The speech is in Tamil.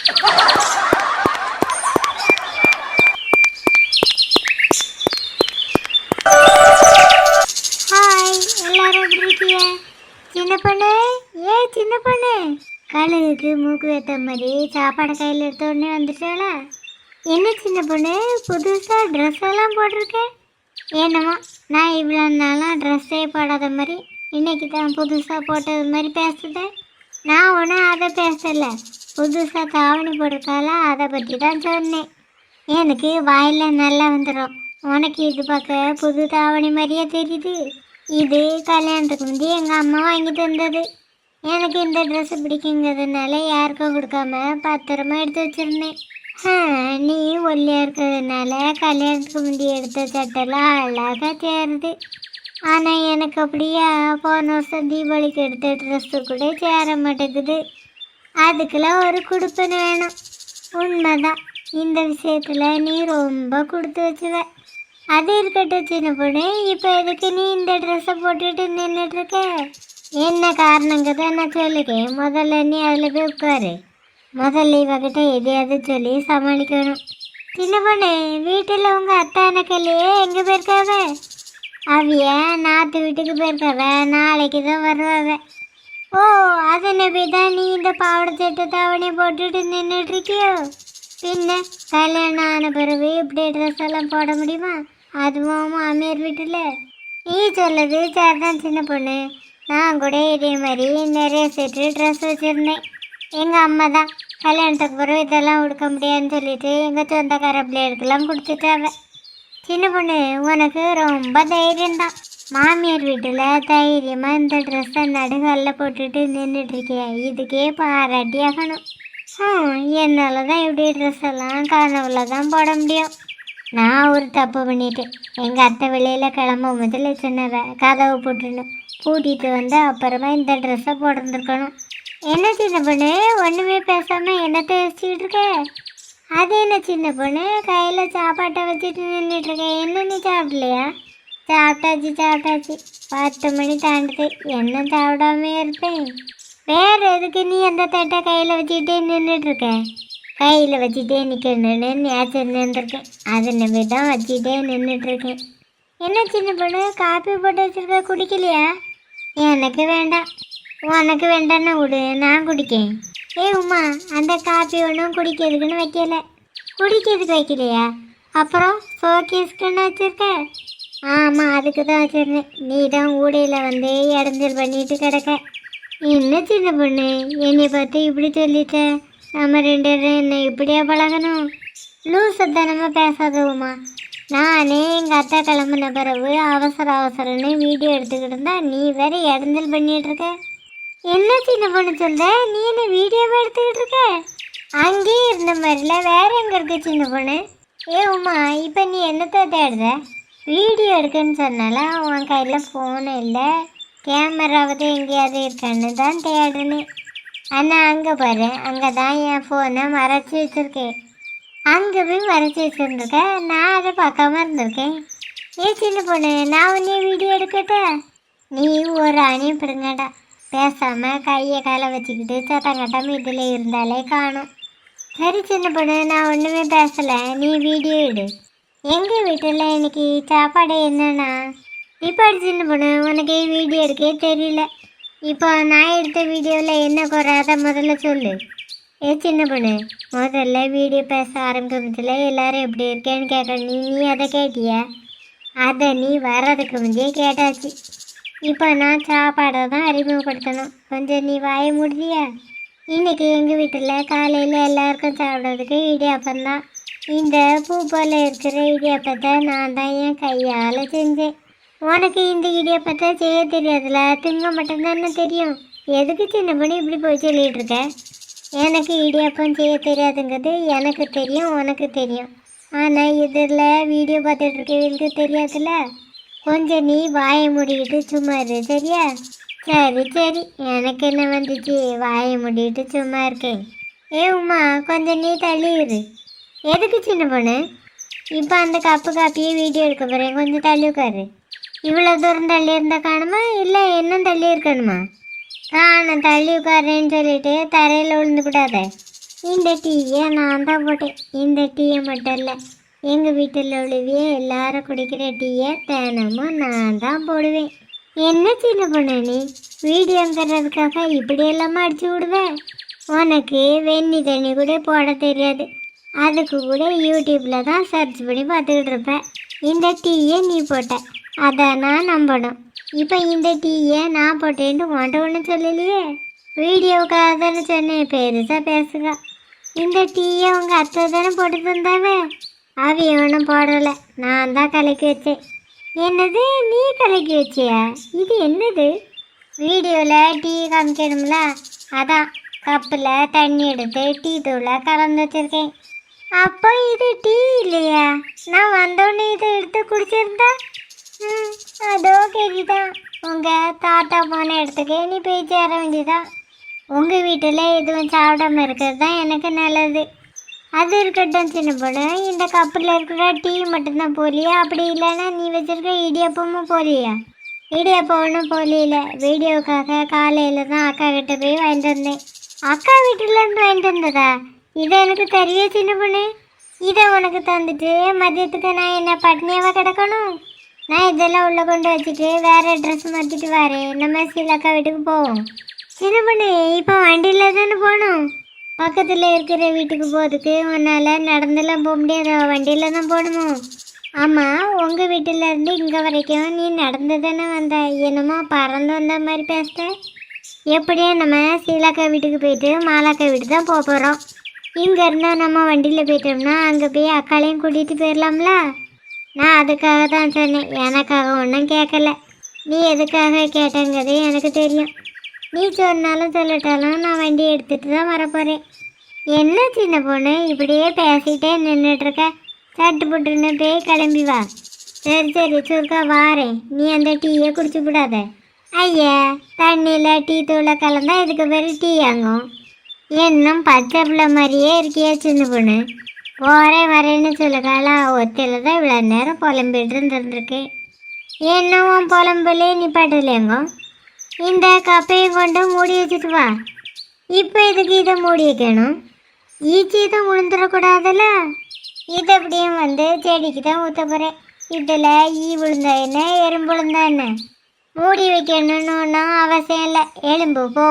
ஹாய், எல்லாரும் எப்படி இருக்கீங்க? சின்ன பொண்ணு, சின்ன பொண்ணு, கழுகுக்கு மூக்கு வைத்த மாதிரி சாப்பாடு கையில் எடுத்த உடனே வந்துட்டாளா? என்ன சின்ன பொண்ணு, புதுசாக ட்ரெஸ் எல்லாம் போட்டிருக்கேன்? என்னமோ நான் இவ்வளோ நாளாக ட்ரெஸ்ஸே போடாத மாதிரி இன்னைக்கு தான் புதுசாக போட்டது மாதிரி பேசுதேன். நான் ஒன்றும் அதை பேசலை, புதுசாக தாவணி போட்டிருக்காளா அதை பற்றி தான் சொன்னேன். எனக்கு வாயில் நல்லா வந்துடும். உனக்கு இது பார்க்க புது தாவணி மாதிரியே தெரியுது. இது கல்யாணத்துக்கு முந்தைய எங்கள் அம்மா வாங்கி தந்தது. எனக்கு இந்த ட்ரெஸ்ஸு பிடிக்குங்கிறதுனால யாருக்கும் கொடுக்காம பத்திரமா எடுத்து வச்சுருந்தேன். நீ ஒல்லியாக இருக்கிறதுனால கல்யாணத்துக்கு முந்தைய எடுத்த சட்டெல்லாம் அழகாக சேருது. ஆனால் எனக்கு அப்படியே போன வருஷம் தீபாவளிக்கு எடுத்த ட்ரெஸ்ஸு கூட சேர மாட்டேங்குது. அதுக்கெல்லாம் ஒரு குடுப்பனை வேணும். உண்மைதான், இந்த விஷயத்தில் நீ ரொம்ப கொடுத்து வச்சுவ. அது இருக்கட்டும் சின்ன பொண்ணு, இப்போ எதுக்கு நீ இந்த ட்ரெஸ்ஸை போட்டுட்டு நின்றுட்டுருக்க? என்ன காரணங்கிறத நான் சொல்லிக்கேன். முதல்ல நீ அதில் போய் உட்காரு. முதல்ல இவகிட்ட எதையாவது சொல்லி சமாளிக்கணும். சின்ன பொண்ணு, வீட்டில் உங்கள் அத்தானக்கல்லையே எங்கே போயிருக்காவ? அவிய நாற்று வீட்டுக்கு போயிருக்காவ, நாளைக்கு தான் வருவாவ. ஓ, அதனை போய் தான் நீ இந்த பாவாடை சட்டை தாவணி போட்டுட்டு நின்றுட்டுருக்கியோ? பின்ன கல்யாணம் ஆன பிறகு இப்படி ட்ரெஸ் எல்லாம் போட முடியுமா? அதுவும் மாமியார் வீட்டில். நீ சொல்லது சரிதான் சின்ன பொண்ணு. நான் கூட இதே மாதிரி நிறைய செட்டு ட்ரெஸ் வச்சுருந்தேன். எங்கள் அம்மா தான் கல்யாணத்துக்கு பிறகு இதெல்லாம் உடுக்க முடியாதுன்னு சொல்லிட்டு எங்கள் சொந்தக்கார பிள்ளைகளுக்கெல்லாம் கொடுத்துட்டாவ. சின்ன பொண்ணு, உனக்கு ரொம்ப தைரியம்தான். மாமியார் வீட்டில் தைரியமாக இந்த ட்ரெஸ்ஸை நடுகாலில் போட்டுட்டு நின்றுட்டுருக்கிய, இதுக்கே பாராட்டி ஆகணும். என்னால் தான் இப்படி ட்ரெஸ் எல்லாம் கனவுல தான் போட முடியும். நான் ஒரு தப்பு பண்ணிட்டேன். எங்கள் அத்தை வெளியில் கிளம்பும் முதல்ல சொன்னவ கதவை போட்டுணும் பூட்டிட்டு வந்து அப்புறமா இந்த ட்ரெஸ்ஸை போட்டிருந்துருக்கணும். என்ன சின்ன பொண்ணு, ஒன்றுமே பேசாமல் என்னத்தை வச்சுக்கிட்டு இருக்க? அது என்ன சின்ன பொண்ணு, கையில் சாப்பாட்டை வச்சுட்டு நின்றுட்டுருக்கேன். என்ன நீ சாப்பிடலையா? சாப்பிட்டாச்சு. 10 மணி தாண்டுது, என்ன சாப்பிடாமே இருப்பேன். வேறு எதுக்கு நீ அந்த தட்டை கையில் வச்சுக்கிட்டே நின்றுட்டுருக்க? கையில் வச்சுட்டே நிற்கணுன்னு நேச்சர் நின்றுருக்கேன். அதை நம்பி தான் வச்சுட்டே நின்றுட்டுருக்கேன். என்ன சின்ன பொண்ணு, காப்பி போட்டு வச்சுருக்க, குடிக்கலையா? எனக்கு வேண்டாம். உனக்கு வேண்டான்னு விடு, நான் குடிக்கேன். உமா, அந்த காப்பி ஒன்றும் குடிக்கிறதுக்குன்னு வைக்கல. குடிக்கிறதுக்கு வைக்கலையா? அப்புறம் ஷோகேஸ்க்குன்னு வச்சுருக்க? ஆமாம், அதுக்கு தான் வச்சுருந்தேன். நீ தான் ஊடையில் வந்து இடைஞ்சல் பண்ணிட்டு கிடக்க. என்ன சின்ன பொண்ணு, என்னை பார்த்து இப்படி சொல்லிட்ட? நம்ம 2 பேரும் என்ன இப்படியா பழகணும்? லூசத்தனமாக பேசாதவுமா. நானே எங்கள் அத்தை கிளம்புன பிறகு அவசரம்னு வீடியோ எடுத்துக்கிட்டு இருந்தா நீ வேற இடைஞ்சல் பண்ணிட்டு இருக்க. என்ன சின்ன பொண்ணு சொல்ற? நீ என்ன வீடியோவை எடுத்துக்கிட்டு இருக்க? அங்கேயே இருந்த மாதிரில வேற எங்கே இருக்க சின்ன பொண்ணு? உமா, இப்போ நீ என்னத்தை தேடுத? வீடியோ எடுக்குன்னு சொன்னால உன் கையில் ஃபோனு இல்லை, கேமராவது எங்கேயாவது இருக்கான்னு தான் தேடுனேன். ஆனால் அங்கே பாரு, அங்கே தான் என் ஃபோனை மறைச்சி வச்சுருக்கேன். அங்கே போய் மறைச்சி வச்சுருந்துருக்கேன், நான் அதை பார்க்காம இருந்திருக்கேன். சின்ன பொண்ணு, நான் உன்னே வீடியோ எடுக்கட்ட? நீ ஒரு அணியும் பிடுங்கடா. பேசாமல் கையை காலை வச்சுக்கிட்டு சத்தங்கட்டம் இதில் இருந்தாலே காணும். சரி சின்ன பொண்ணு, நான் ஒன்றுமே பேசலை, நீ வீடியோ எடு. எங்கள் வீட்டில் இன்னைக்கு சாப்பாடு என்னன்னா? இப்போ சின்ன பொண்ணு, உனக்கு வீடியோ எடுக்கவே தெரியல. இப்போ நான் எடுத்த வீடியோவில் என்ன குறை அதை முதல்ல சொல்லு. சின்ன பொண்ணு, முதல்ல வீடியோ பேச ஆரம்பிக்கிறதுல எல்லாரும் எப்படி இருக்கேன்னு கேட்க நீ அதை கேட்டியா? அதை நீ வர்றதுக்கு முந்தையே கேட்டாச்சு. இப்போ நான் சாப்பாடை தான் அறிமுகப்படுத்தணும். கொஞ்சம் நீ வாய முடியா? இன்றைக்கி எங்கள் வீட்டில் காலையில் எல்லாருக்கும் சாப்பிட்றதுக்கு இடியாப்பந்தான். இந்த பூ போல் இருக்கிற இடியாப்பத்தை நான் தான் என் கையால் செஞ்சேன். உனக்கு இந்த இடியாப்பத்தை செய்ய தெரியாதுல, திங்க மட்டும்தானே தெரியும். எதுக்கு சின்ன பொண்ணு இப்படி போய் சொல்லிகிட்டு இருக்க? எனக்கு இடியாப்பம் செய்ய தெரியாதுங்கிறது எனக்கு தெரியும், உனக்கு தெரியும். ஆனால் இதில் வீடியோ பார்த்துட்டு இருக்கவங்களுக்கு தெரியாதுல்ல. கொஞ்சம் நீ வாயை மூடிக்கிட்டு சும்மா இரு, சரியா? சரி, எனக்கு என்ன வந்துச்சு, வாயை மூடிக்கிட்டு சும்மா இருக்கேன். உமா, கொஞ்சம் நீ தள்ளி இரு. எதுக்கு சின்ன பொண்ணு? இப்போ அந்த கப்பு காப்பியே வீடியோ எடுக்க போகிறேன், கொஞ்சம் தள்ளி உட்காரு. இவ்வளோ தூரம் தள்ளி இருந்தால் காணுமா, இல்லை இன்னும் தள்ளி இருக்கணுமா? நான் தள்ளி உட்காரேன்னு சொல்லிட்டு தரையில் விழுந்து விடாத. இந்த டீயை நான் தான் போட்டேன். இந்த டீயை மட்டும் இல்லை, எங்கள் வீட்டில் உள்ளவே எல்லாரும் குடிக்கிற டீயை தினமும் நான் தான் போடுவேன். என்ன சின்ன பொண்ணு நீ வீடியோங்கிறதுக்காக இப்படியெல்லாம் அடிச்சு விடுவேன்? உனக்கு வெந்நி தண்ணி கூட போட தெரியாது, அதுக்கு கூட யூடியூப்பில் தான் சர்ச் பண்ணி பார்த்துக்கிட்டு இருப்பேன். இந்த டீயை நீ போட்ட, அதை நான் நம்பணும். இப்போ இந்த டீயை நான் போட்டேன்ட்டு உன்ட்ட ஒன்றும் சொல்லலையே, வீடியோவுக்காக தானே சொன்னேன், பெருசாக பேசுக. இந்த டீயை உங்கள் அத்தை தானே போட்டு தந்தாவே, அவ ஒன்றும் போடலை, நான் தான் கலக்கி வச்சேன். என்னது, நீ கலக்கி வச்சியா? இது என்னது? வீடியோவில் டீ காமிக்கணும்ல, அதான் கப்பில் தண்ணி எடுத்து டீ தூளை கலந்து வச்சுருக்கேன். அப்போ இது டீ இல்லையா? நான் வந்தோடனே இதை எடுத்து குடிச்சிருந்தா? அதோ கேக்குதான், உங்கள் தாத்தா போன இடத்துக்கு நீ போய் சேர வேண்டியதான். உங்கள் வீட்டில் எதுவும் சாப்பிடாம இருக்கிறது தான் எனக்கு நல்லது. அது இருக்கட்டும் சின்ன பொண்ணு, இந்த கப்பில் இருக்கிற டீ மட்டும்தான் போலியா? அப்படி இல்லைன்னா நீ வச்சுருக்க இடியப்பமும் போலியா? இடியப்பம் ஒன்றும் போலியில, வீடியோவுக்காக காலையில் தான் அக்கா கிட்ட போய் வாங்கிட்டு வந்தேன். அக்கா வீட்டிலேருந்து வாங்கிட்டு வந்ததா? இதை எனக்கு தெரிய சின்ன பொண்ணு. இதை உனக்கு தந்துட்டு மதியத்துக்கு நான் என்ன பட்னியாவா கிடக்கணும்? நான் இதெல்லாம் உள்ளே கொண்டு வச்சுட்டு வேறு ட்ரெஸ் மாற்றிட்டு வரேன், நம்ம சீலக்கா வீட்டுக்கு போவோம். சின்ன பொண்ணு, இப்போ வண்டியில் தானே போகணும்? பக்கத்தில் இருக்கிற வீட்டுக்கு போகிறதுக்கு உன்னால் நடந்தெல்லாம் போக முடியாது, வண்டியில் தான் போகணுமோ? ஆமாம், உங்கள் வீட்டிலேருந்து இங்கே வரைக்கும் நீ நடந்து தானே வந்த, என்னமோ பறந்து வந்த மாதிரி பேசுகிற. எப்படியும் நம்ம சீலாக்கா வீட்டுக்கு போயிட்டு மாலாக்கா வீட்டுக்கு தான் போக போகிறோம். இங்கே இருந்தால் நம்ம வண்டியில் போயிட்டோம்னா அங்கே போய் அக்காளையும் கூட்டிகிட்டு போயிடலாம்ல. நான் அதுக்காக தான் சொன்னேன், எனக்காக ஒன்றும் கேட்கல. நீ எதுக்காக கேட்டங்கிறது எனக்கு தெரியும். நீ சொன்னாலும் சொல்லட்டாலும் நான் வண்டி எடுத்துகிட்டு தான் வரப்போகிறேன். என்ன சின்ன பொண்ணு இப்படியே பேசிக்கிட்டே நின்றுட்டுருக்க? சட்டு புட்டுன்னு போய் கிளம்பி வா. சரி சரி, சுருக்கா வாரேன், நீ அந்த டீயை குடிச்சு விடாத. ஐயா, தண்ணியில் டீ தூளை கலந்தா இதுக்கு பேர் டீ ஆகும். இன்னும் பச்சை பிள்ளை மாதிரியே இருக்கியா சின்ன பொண்ணு? போகிறேன் வரேன்னு சொல்லுக்காளா, ஒத்தையில் தான் இவ்வளோ நேரம் புலம்பிட்டு இருந்துருக்கேன். என்னவும் புலம்பலே நிப்பாட்டலையங்கோ. இந்த கப்பையும் கொண்டு மூடி வச்சுட்டு வா. இப்போ இதுக்கு இதை மூடி வைக்கணும், ஈச்சி தான் விழுந்துடக்கூடாதுல்ல. இது அப்படியும் வந்து செடிக்கு தான் ஊற்ற போகிறேன். இதில் ஈ விழுந்தா என்ன, எறும்பு விழுந்தா என்ன? மூடி வைக்கணும்னு ஒன்றும் அவசியம் இல்லை, எலும்பு போ.